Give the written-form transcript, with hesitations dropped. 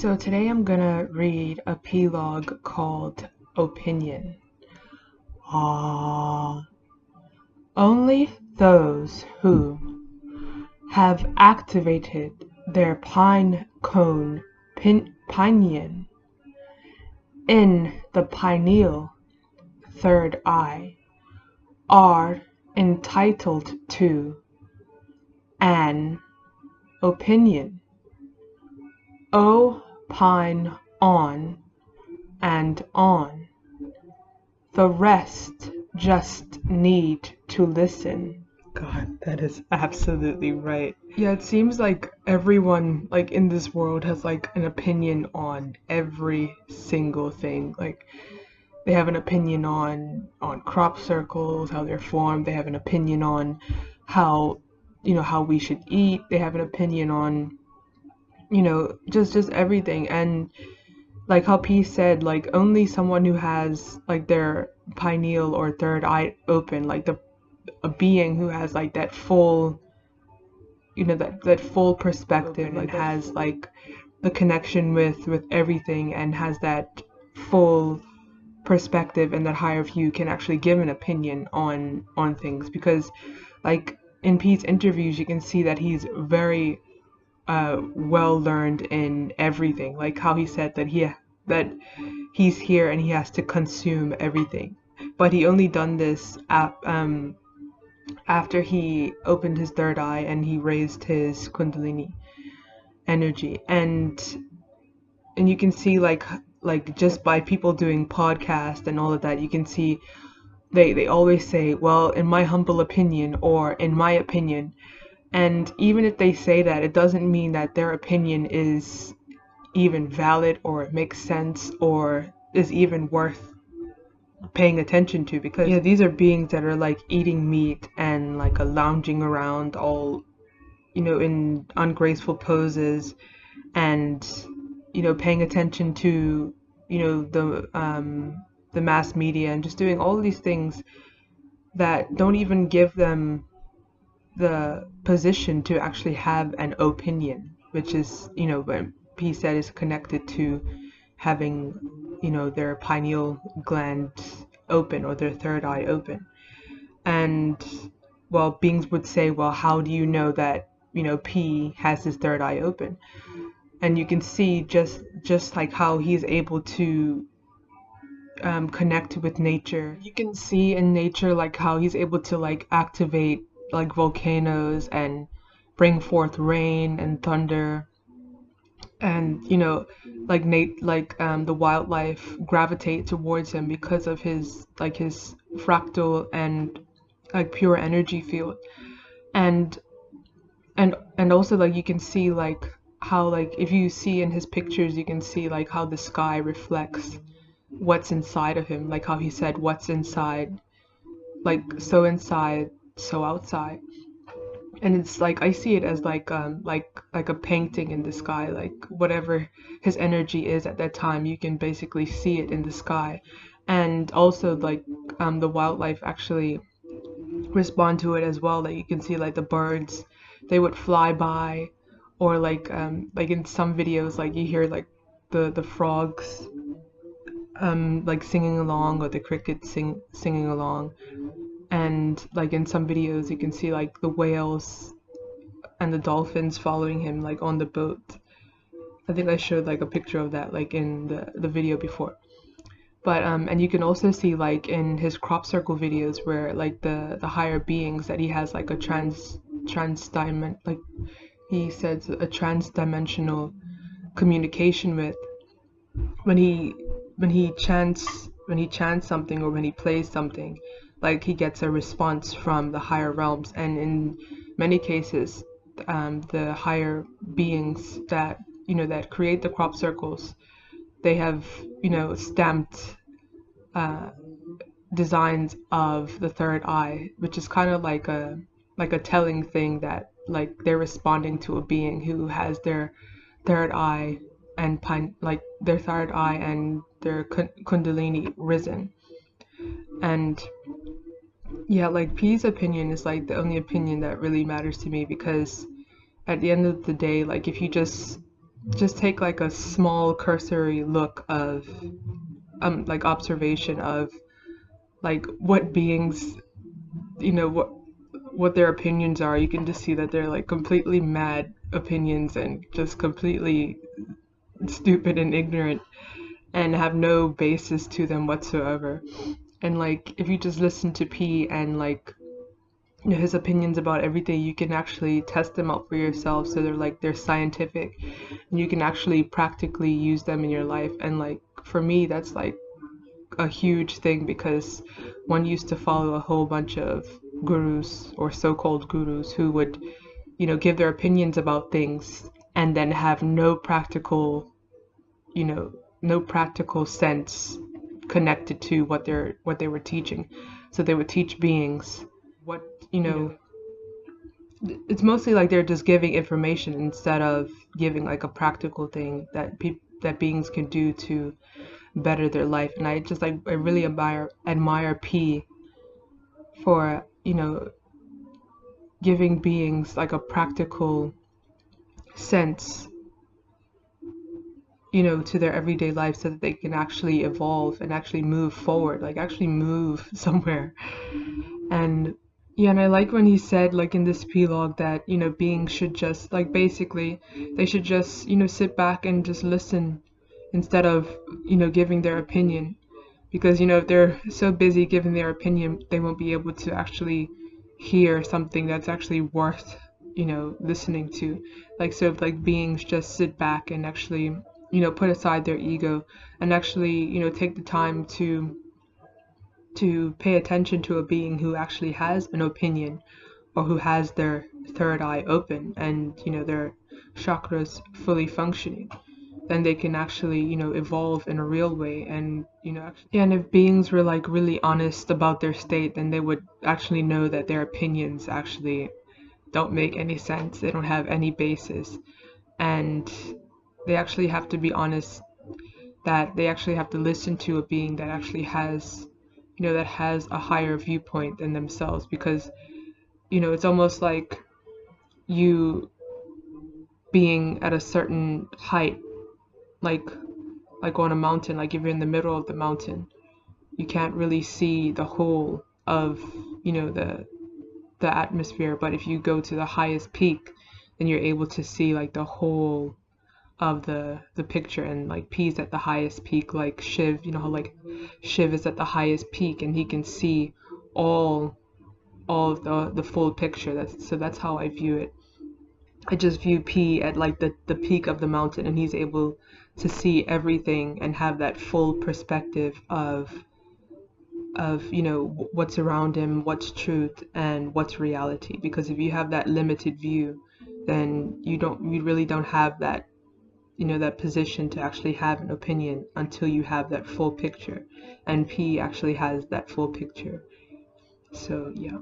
So today I'm gonna read a plog called Opinion. Ah, only those who have activated their pine cone pinion in the pineal third eye are entitled to an opinion. Opine on and on. The rest just need to listen. God, that is absolutely right. Yeah, it seems like everyone in this world has an opinion on every single thing. They have an opinion on crop circles, how they're formed. They have an opinion on how how we should eat. They have an opinion on just everything. And like how P said, only someone who has their pineal or third eye open, a being who has that full that full perspective, has the connection with everything, and has that full perspective and that higher view, can actually give an opinion on things. Because in P's interviews, you can see that he's very well learned in everything. Like how he said that he's here and he has to consume everything, but he only done this after he opened his third eye and he raised his kundalini energy. And you can see just by people doing podcasts and all of that, you can see they always say, well, in my humble opinion, or in my opinion. And even if they say that, it doesn't mean that their opinion is even valid or makes sense or is even worth paying attention to. Because these are beings that are eating meat and lounging around all in ungraceful poses, and paying attention to the mass media, and just doing all these things that don't even give them the position to actually have an opinion, which is when P said is connected to having their pineal gland open, or their third eye open. And well, beings would say, well, how do you know that P has his third eye open? And you can see just how he's able to connect with nature. You can see in nature how he's able to activate volcanoes and bring forth rain and thunder. And the wildlife gravitate towards him because of his his fractal and pure energy field. And also you can see how if you see in his pictures, you can see how the sky reflects what's inside of him, how he said, what's inside, so inside, so outside. And it's I see it as a painting in the sky. Whatever his energy is at that time, you can basically see it in the sky. And also the wildlife actually respond to it as well. You can see the birds, they would fly by, or in some videos you hear the frogs singing along, or the crickets singing along. And in some videos you can see the whales and the dolphins following him on the boat. I think I showed a picture of that in the video before. But and you can also see in his crop circle videos, where the higher beings that he has a he says a trans-dimensional communication with, when he chants something, or when he plays something, he gets a response from the higher realms. And in many cases, the higher beings that that create the crop circles, they have stamped designs of the third eye, which is kind of like a telling thing that they're responding to a being who has their third eye and their third eye and their kundalini risen. And yeah, P's opinion is the only opinion that really matters to me, because at the end of the day, if you just just take like a small cursory look of like observation of like what beings, what their opinions are. You can just see that they're like completely mad opinions and just completely stupid and ignorant and have no basis to them whatsoever. And like if you just listen to P and like his opinions about everything, you can actually test them out for yourself, so they're scientific and you can actually practically use them in your life. And like for me, that's like a huge thing, because one used to follow a whole bunch of gurus or so-called gurus who would give their opinions about things and then have you know no practical sense connected to what they were teaching. So they would teach beings what it's mostly like they're just giving information instead of giving like a practical thing that beings can do to better their life. And I really admire P for giving beings like a practical sense to their everyday life, so that they can actually evolve and actually move forward, like actually move somewhere. And yeah, and I like when he said, like in this Plog, that beings should just like basically they should just sit back and just listen instead of giving their opinion, because if they're so busy giving their opinion, they won't be able to actually hear something that's actually worth listening to. Like, so if like beings just sit back and actually put aside their ego and actually take the time to pay attention to a being who actually has an opinion, or who has their third eye open and their chakras fully functioning, then they can actually evolve in a real way. And yeah, and if beings were like really honest about their state, then they would actually know that their opinions actually don't make any sense, they don't have any basis. And they actually have to be honest, that they actually have to listen to a being that actually has that has a higher viewpoint than themselves. Because it's almost like you being at a certain height, like on a mountain. Like if you're in the middle of the mountain, you can't really see the whole of the atmosphere. But if you go to the highest peak, then you're able to see like the whole of the picture. And like P's at the highest peak, like Shiv, how like Shiv is at the highest peak and he can see all of the full picture. That's how I view it. I just view P at like the peak of the mountain, and he's able to see everything and have that full perspective of what's around him, what's truth and what's reality. Because if you have that limited view, then you really don't have that that position to actually have an opinion until you have that full picture. And P actually has that full picture. So yeah.